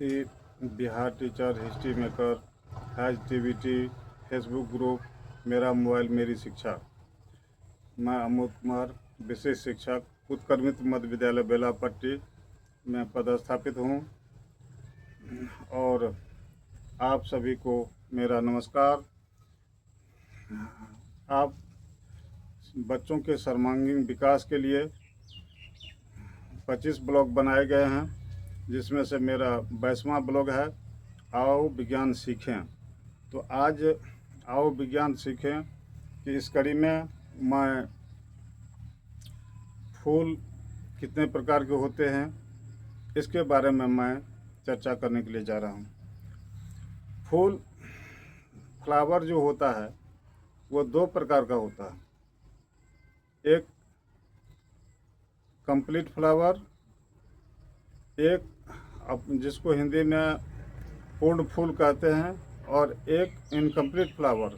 Bihar teacher, history maker, has TVT, Facebook group, मेरा mobile मेरी शिक्षा। मैं अमोद कुमार, विशेष शिक्षक, उत्क्रमित मध्य विद्यालय बेलापट्टी में पदस्थापित हूँ और आप सभी को मेरा नमस्कार। आप बच्चों के सर्वांगीण विकास के लिए 25 ब्लॉग बनाए गए हैं, जिसमें से मेरा 22वां ब्लॉग है आओ विज्ञान सीखें। तो आज आओ विज्ञान सीखें कि इस कड़ी में मैं फूल कितने प्रकार के होते हैं इसके बारे में मैं चर्चा करने के लिए जा रहा हूँ। फूल, फ्लावर जो होता है वो 2 प्रकार का होता है। एक कंप्लीट फ्लावर, एक जिसको हिंदी में पूर्ण फूल कहते हैं, और एक इनकम्प्लीट फ्लावर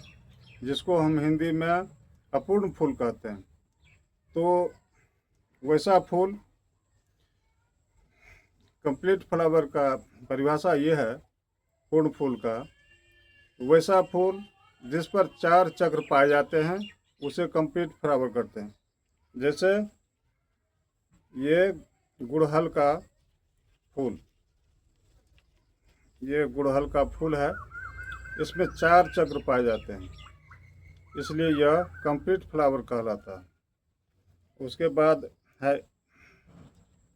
जिसको हम हिंदी में अपूर्ण फूल कहते हैं। तो वैसा फूल, कंप्लीट फ्लावर का परिभाषा ये है पूर्ण फूल का, वैसा फूल जिस पर 4 चक्र पाए जाते हैं उसे कंप्लीट फ्लावर करते हैं। जैसे ये गुड़हल का फूल, ये गुड़हल का फूल है, इसमें 4 चक्र पाए जाते हैं, इसलिए यह कंप्लीट फ्लावर कहलाता है। उसके बाद है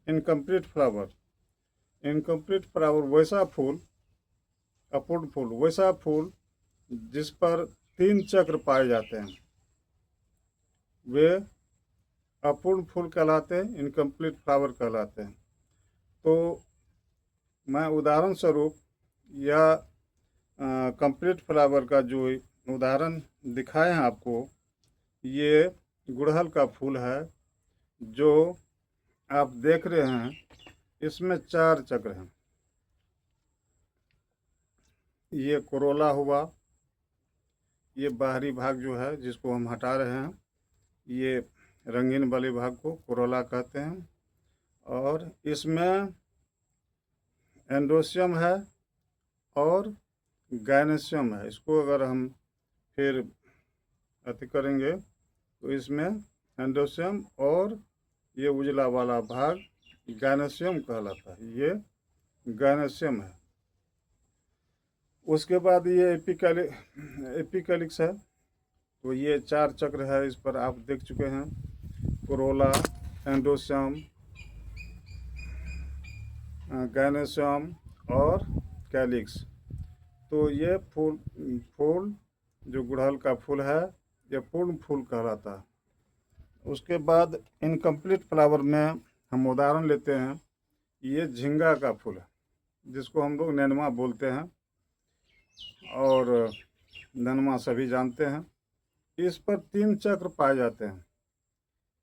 इनकम्प्लीट फ्लावर। इनकम्प्लीट फ्लावर वैसा फूल, अपूर्ण फूल, वैसा फूल जिस पर 3 चक्र पाए जाते हैं, वे अपूर्ण फूल कहलाते हैं, इनकम्प्लीट फ्लावर कहलाते हैं। तो मैं उदाहरण स्वरूप यह कंप्लीट फ्लावर का जो उदाहरण दिखाए हैं आपको, ये गुड़हल का फूल है जो आप देख रहे हैं, इसमें 4 चक्र हैं। ये कोरोला हुआ, ये बाहरी भाग जो है जिसको हम हटा रहे हैं, ये रंगीन वाले भाग को कोरोला कहते हैं। और इसमें एंड्रोसियम है और गायनेशियम है। इसको अगर हम फिर अति करेंगे तो इसमें एंड्रोसियम और ये उजला वाला भाग गायनेशियम कहलाता है, ये गायनेशियम है। उसके बाद ये एपिकैलिक्स है। तो ये 4 चक्र है, इस पर आप देख चुके हैं, कोरोला, एंड्रोसियम, गायनेशियम और कैलिक्स। तो ये फूल जो गुड़हल का फूल है, ये पूर्ण फूल कहलाता है। उसके बाद इनकम्प्लीट फ्लावर में हम उदाहरण लेते हैं, ये झींगा का फूल है जिसको हम लोग नेनुआ बोलते हैं, और नेनुआ सभी जानते हैं। इस पर 3 चक्र पाए जाते हैं,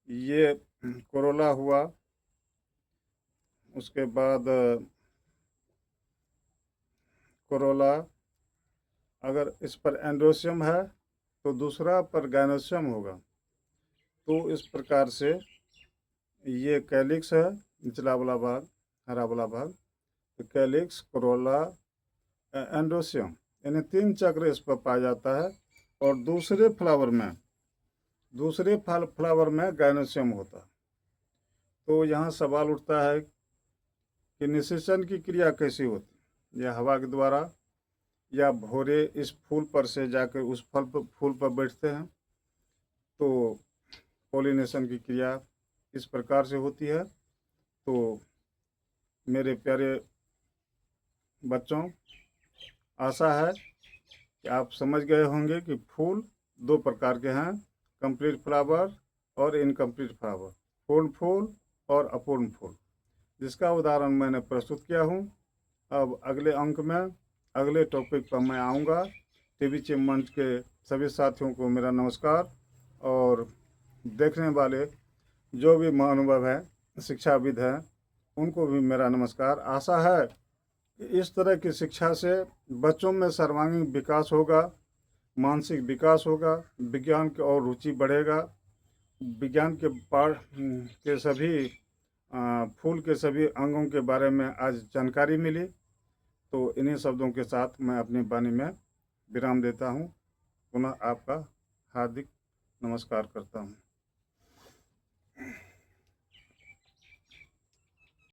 ये कोरोला हुआ। उसके बाद कोरोला, अगर इस पर एंड्रोसियम है तो दूसरा पर गायनेशियम होगा। तो इस प्रकार से ये कैलिक्स है, निचला वाला भाग, हरा वाला भाग, तो कैलिक्स, कोरोला, एंड्रोसियम, यानी 3 चक्र इस पर पाया जाता है। और दूसरे फ्लावर में गायनेशियम होता है। तो यहाँ सवाल उठता है कि निषेचन की क्रिया कैसी होती, या हवा के द्वारा, या भौरे इस फूल पर से जाकर उस फूल पर बैठते हैं। तो पॉलिनेशन की क्रिया इस प्रकार से होती है। तो मेरे प्यारे बच्चों, आशा है कि आप समझ गए होंगे कि फूल 2 प्रकार के हैं, कंप्लीट फ्लावर और इनकम्प्लीट फ्लावर, पूर्ण फूल और अपूर्ण फूल, जिसका उदाहरण मैंने प्रस्तुत किया हूँ। अब अगले अंक में अगले टॉपिक पर मैं आऊँगा। टीवी मंच के सभी साथियों को मेरा नमस्कार, और देखने वाले जो भी महानुभाव हैं, शिक्षाविद हैं, उनको भी मेरा नमस्कार। आशा है कि इस तरह की शिक्षा से बच्चों में सर्वांगीण विकास होगा, मानसिक विकास होगा, विज्ञान की और रुचि बढ़ेगा। विज्ञान के पाठ के सभी फूल के सभी अंगों के बारे में आज जानकारी मिली। तो इन्हीं शब्दों के साथ मैं अपनी वाणी में विराम देता हूँ। पुनः आपका हार्दिक नमस्कार करता हूँ।